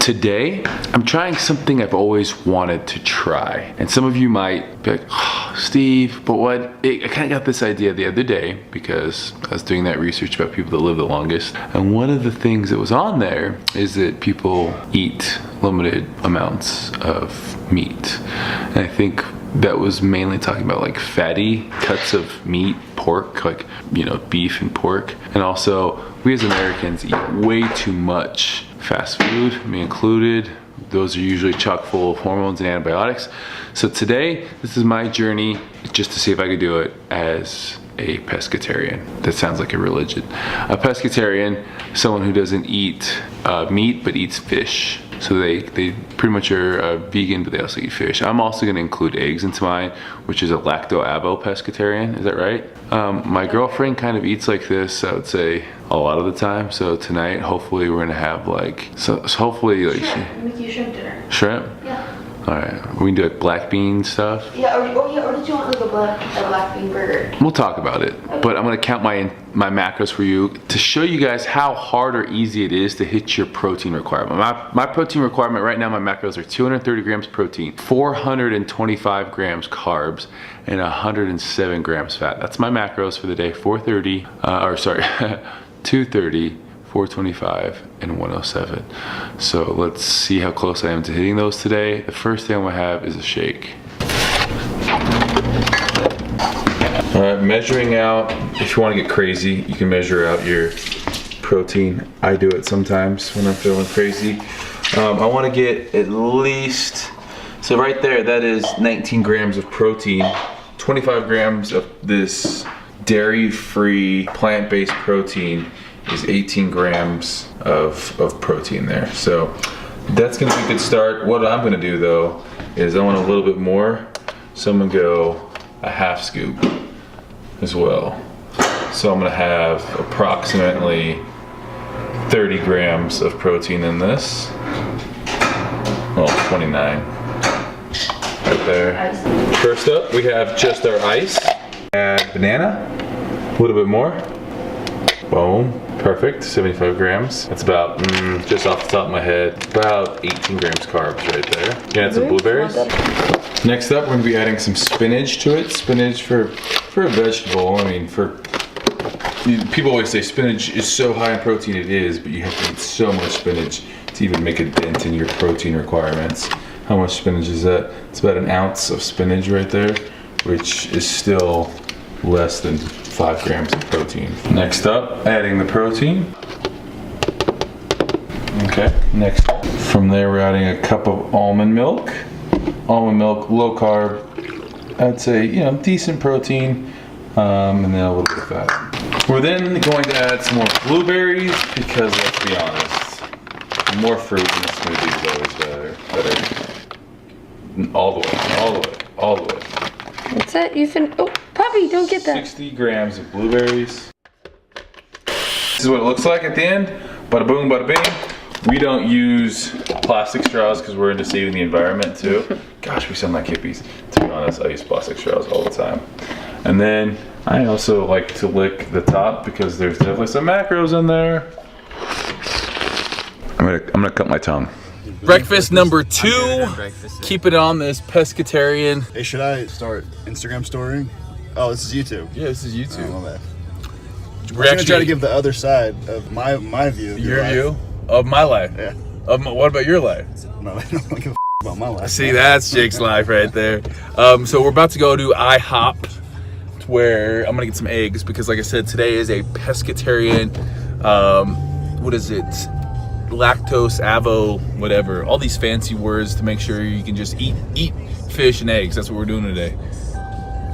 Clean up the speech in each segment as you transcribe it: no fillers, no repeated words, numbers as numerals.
Today, I'm trying something I've always wanted to try. And some of you might be like, oh, Steve, but what? I kind of got this idea the other day because I was doing that research about people that live the longest. And one of the things that was on there is that people eat limited amounts of meat. And I think that was mainly talking about like fatty cuts of meat, pork, like, you know, beef and pork. And also, we as Americans eat way too much fast food, me included. Those are usually chock full of hormones and antibiotics. So today, this is my journey just to see if I could do it as a pescatarian. That sounds like a religion. A pescatarian, someone who doesn't eat meat but eats fish. So they pretty much are vegan, but they also eat fish. I'm also gonna include eggs into mine, which is a lacto-avo pescatarian, is that right? My girlfriend kind of eats like this, I would say, a lot of the time. So tonight, hopefully we're gonna have like, so hopefully like— Shrimp. Make you shrimp dinner. Shrimp? Yeah. All right, we can do like black bean stuff. Yeah, or did you want like a black bean burger? We'll talk about it, but I'm gonna count my macros for you to show you guys how hard or easy it is to hit your protein requirement. My protein requirement right now, my macros are 230 grams protein, 425 grams carbs, and 107 grams fat. That's my macros for the day, 230, 425, and 107. So let's see how close I am to hitting those today. The first thing I'm gonna have is a shake. All right, measuring out. If you wanna get crazy, you can measure out your protein. I do it sometimes when I'm feeling crazy. I wanna get at least, so right there, that is 19 grams of protein, 25 grams of this dairy-free, plant-based protein is 18 grams of protein there. So that's gonna be a good start. What I'm gonna do though, is I want a little bit more. So I'm gonna go a half scoop as well. So I'm gonna have approximately 30 grams of protein in this. Well, 29, right there. First up, we have just our ice. Add banana, a little bit more. Boom. Perfect, 75 grams. That's about, just off the top of my head, about 18 grams carbs right there. You add some blueberries. Next up, we're gonna be adding some spinach to it. Spinach for a vegetable, I mean, people always say spinach is so high in protein. It is, but you have to eat so much spinach to even make a dent in your protein requirements. How much spinach is that? It's about an ounce of spinach right there, which is still less than 5 grams of protein. Next up, adding the protein. Okay, next up. From there, we're adding a cup of almond milk. Almond milk, low carb. I'd say, you know, decent protein, and then a little bit of fat. We're then going to add some more blueberries because, let's be honest, more fruit in the smoothie is always better. All the way. What's that? Oh, puppy, don't get that. 60 grams of blueberries. This is what it looks like at the end. Bada boom, bada bing. We don't use plastic straws because we're into saving the environment too. Gosh, we sound like hippies. To be honest, I use plastic straws all the time. And then I also like to lick the top because there's definitely some macros in there. I'm gonna cut my tongue. Breakfast number 2. Keep it on this pescatarian. Hey, should I start Instagram storying? Oh, this is YouTube. Yeah, this is YouTube. Oh, my bad. We're I'm gonna try to give the other side of my view. Of your view of my life. Yeah. What about your life? No, I don't give a about my life. See, that's Jake's life right there. So we're about to go to IHOP, where I'm gonna get some eggs because, like I said, today is a pescatarian. What is it? Lactose, avo, whatever. All these fancy words to make sure you can just eat fish and eggs. That's what we're doing today.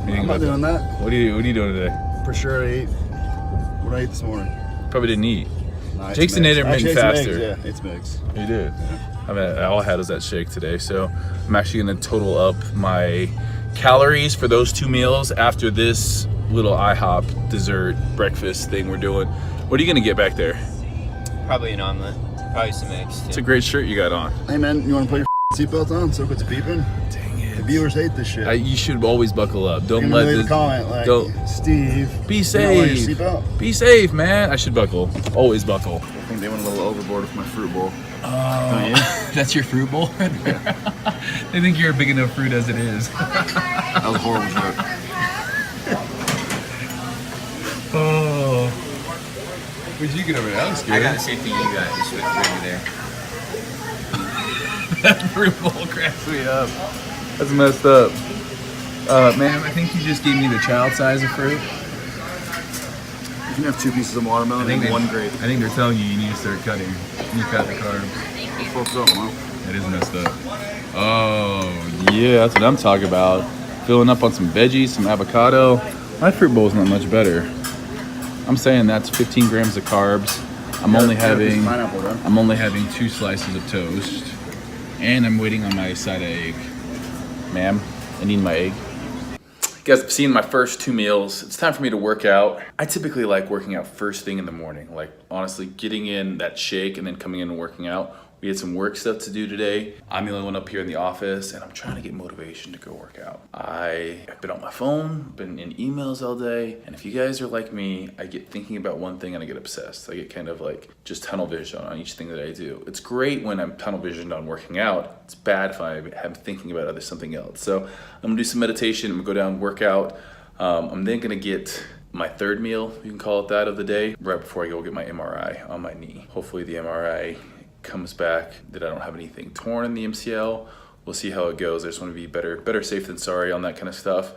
I'm not doing that. What are you doing today? For sure, I ate. What did I eat this morning? Probably didn't eat. No, Jake's an intermittent faster. Yeah, it's mixed. You did. I mean, all I had was that shake today, so I'm actually gonna total up my calories for those 2 meals after this little IHOP dessert breakfast thing we're doing. What are you gonna get back there? Probably an omelet. Probably some eggs too. It's a great shirt you got on. Hey man, you wanna put your seatbelt on so it quits beeping? Dang it. The viewers hate this shit. You should always buckle up. Don't You're let leave this a comment like, don't Steve, be you don't wear your safe. seatbelt? Be safe, man. I should buckle. Always buckle. I think they went a little overboard with my fruit bowl. Oh, That's your fruit bowl? They think you're a big enough fruit as it is. that was a horrible joke. Oh. What'd you get over there? That was good. I got the same thing you got, just with over there. That fruit bowl cracks me up. That's messed up. Ma'am, I think you just gave me the child size of fruit. You can have 2 pieces of watermelon and 1 grape. I think they're telling you need to start cutting. You cut the carbs. Fucked up, huh? That is messed up. Oh, yeah, that's what I'm talking about. Filling up on some veggies, some avocado. My fruit bowl's not much better. I'm saying that's 15 grams of carbs. I'm only having pineapple, right? I'm only having 2 slices of toast. And I'm waiting on my side of egg. Ma'am, I need my egg. You guys have seen my first 2 meals. It's time for me to work out. I typically like working out first thing in the morning. Like honestly, getting in that shake and then coming in and working out. We had some work stuff to do today. I'm the only one up here in the office and I'm trying to get motivation to go work out. I've been on my phone, been in emails all day. And if you guys are like me, I get thinking about one thing and I get obsessed. I get kind of like just tunnel vision on each thing that I do. It's great when I'm tunnel visioned on working out. It's bad if I am thinking about something else. So I'm gonna do some meditation. I'm gonna go down and work out. I'm then gonna get my 3rd meal, you can call it that, of the day, right before I go get my MRI on my knee. Hopefully the MRI comes back that I don't have anything torn in the MCL. We'll see how it goes. I just want to be better safe than sorry on that kind of stuff.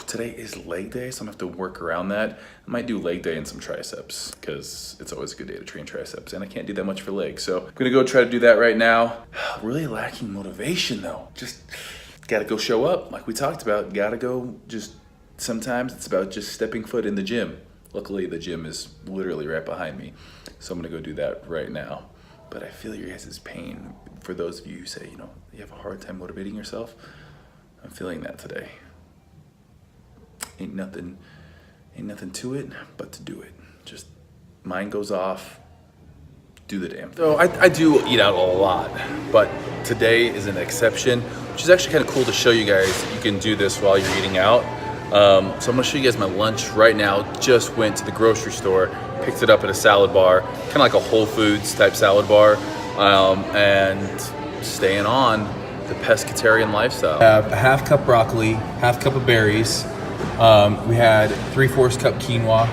Today is leg day, so I'm gonna have to work around that. I might do leg day and some triceps because it's always a good day to train triceps and I can't do that much for legs. So I'm gonna go try to do that right now. Really lacking motivation though. Just gotta go show up like we talked about. Gotta go just, sometimes it's about just stepping foot in the gym. Luckily the gym is literally right behind me. So I'm gonna go do that right now. But I feel your guys' pain. For those of you who say, you know, you have a hard time motivating yourself, I'm feeling that today. Ain't nothing to it but to do it. Just mind goes off, do the damn thing. So I do eat out a lot, but today is an exception, which is actually kind of cool to show you guys that you can do this while you're eating out. So I'm gonna show you guys my lunch right now. Just went to the grocery store, picked it up at a salad bar, kind of like a Whole Foods type salad bar, and staying on the pescatarian lifestyle. I have a half cup broccoli, half cup of berries. We had 3/4 cup quinoa.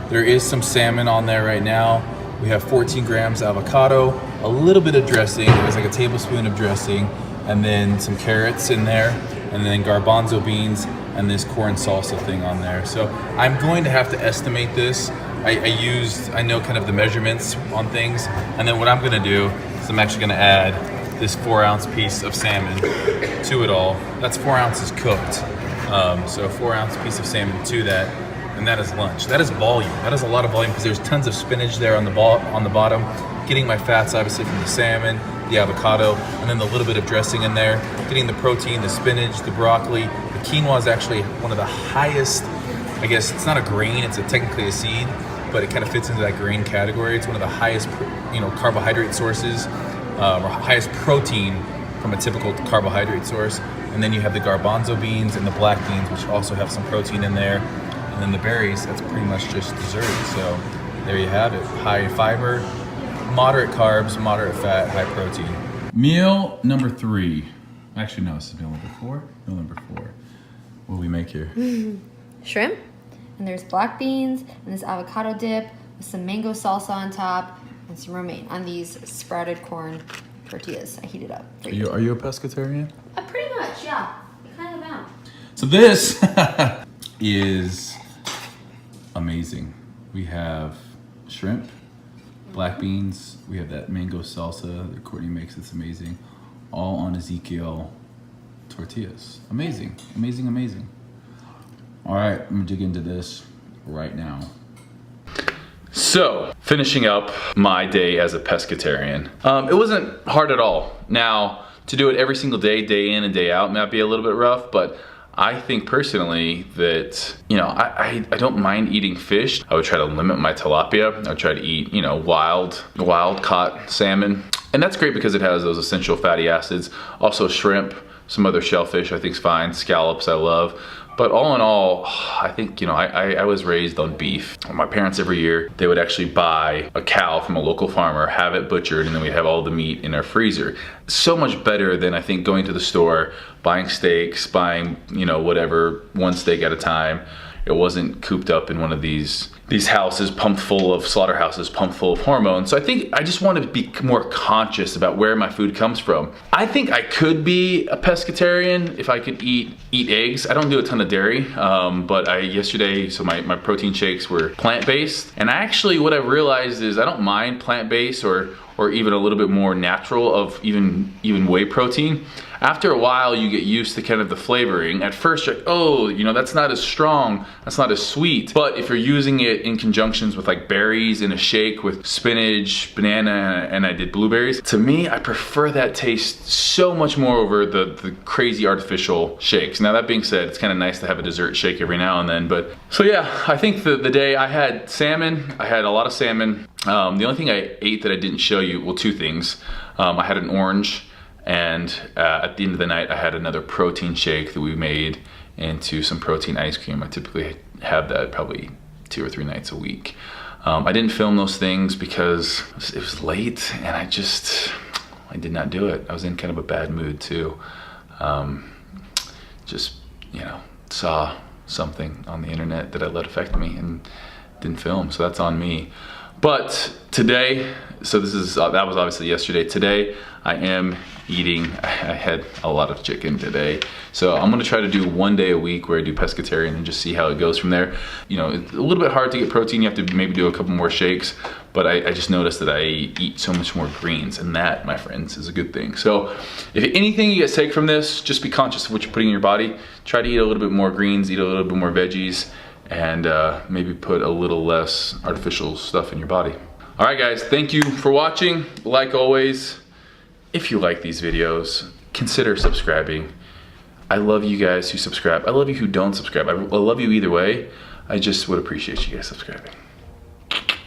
There is some salmon on there right now. We have 14 grams avocado, a little bit of dressing. There's like a tablespoon of dressing, and then some carrots in there, and then garbanzo beans, and this corn salsa thing on there. So I'm going to have to estimate this. I know kind of the measurements on things, and then what I'm gonna do is I'm actually gonna add this 4-ounce piece of salmon to it all. That's 4 ounces cooked. So a 4-ounce piece of salmon to that, and that is lunch. That is volume. That is a lot of volume because there's tons of spinach there on the bottom. Getting my fats obviously from the salmon, the avocado, and then the little bit of dressing in there. Getting the protein, the spinach, the broccoli. The quinoa is actually one of the highest, I guess it's not a grain, it's technically a seed, but it kind of fits into that grain category. It's one of the highest, carbohydrate sources, or highest protein from a typical carbohydrate source. And then you have the garbanzo beans and the black beans, which also have some protein in there. And then the berries, that's pretty much just dessert. So there you have it. High fiber, moderate carbs, moderate fat, high protein. Meal number 3. Actually, no, this is meal number 4. Meal number 4. What do we make here? Shrimp, and there's black beans and this avocado dip with some mango salsa on top and some romaine on these sprouted corn tortillas. I heated up for you. Are you a pescatarian? Pretty much, yeah. Kind of am. So this is amazing. We have shrimp, black beans, we have that mango salsa that Courtney makes that's amazing, all on Ezekiel tortillas. Amazing, amazing, amazing. All right, I'm gonna dig into this right now. So, finishing up my day as a pescatarian. It wasn't hard at all. Now, to do it every single day, day in and day out, might be a little bit rough, but I think personally that, I don't mind eating fish. I would try to limit my tilapia. I would try to eat, wild caught salmon. And that's great because it has those essential fatty acids. Also shrimp, Some other shellfish I think's fine. Scallops I love. But all in all, I think, you know, I was raised on beef. My parents every year, they would actually buy a cow from a local farmer, have it butchered, and then we'd have all the meat in our freezer. So much better than I think going to the store, buying steaks, buying, you know, whatever, one steak at a time. It wasn't cooped up in one of these houses pumped full of, slaughterhouses pumped full of hormones. So I think I just want to be more conscious about where my food comes from. I think I could be a pescatarian if I could eat eggs. I don't do a ton of dairy, but yesterday, so my protein shakes were plant-based. And actually what I've realized is I don't mind plant-based or even a little bit more natural of even whey protein. After a while, you get used to kind of the flavoring. At first, you're like, oh, you know, that's not as strong, that's not as sweet. But if you're using it in conjunctions with like berries in a shake with spinach, banana, and I did blueberries, to me, I prefer that taste so much more over the crazy artificial shakes. Now, that being said, it's kind of nice to have a dessert shake every now and then. But so yeah, I think the day I had salmon, I had a lot of salmon. The only thing I ate that I didn't show you, well, two things. I had an orange, and at the end of the night, I had another protein shake that we made into some protein ice cream. I typically have that probably 2 or 3 nights a week. I didn't film those things because it was late, and I did not do it. I was in kind of a bad mood too. Just, you know, saw something on the internet that I let affect me and didn't film, so that's on me. But today, so this is, that was obviously yesterday. Today, I am eating, I had a lot of chicken today. So I'm gonna try to do 1 day a week where I do pescatarian and just see how it goes from there. You know, it's a little bit hard to get protein. You have to maybe do a couple more shakes, but I just noticed that I eat so much more greens, and that, my friends, is a good thing. So if anything you guys take from this, just be conscious of what you're putting in your body. Try to eat a little bit more greens, eat a little bit more veggies, and maybe put a little less artificial stuff in your body. All right, guys, thank you for watching. Like always, if you like these videos, consider subscribing. I love you guys who subscribe. I love you who don't subscribe. I love you either way. I just would appreciate you guys subscribing.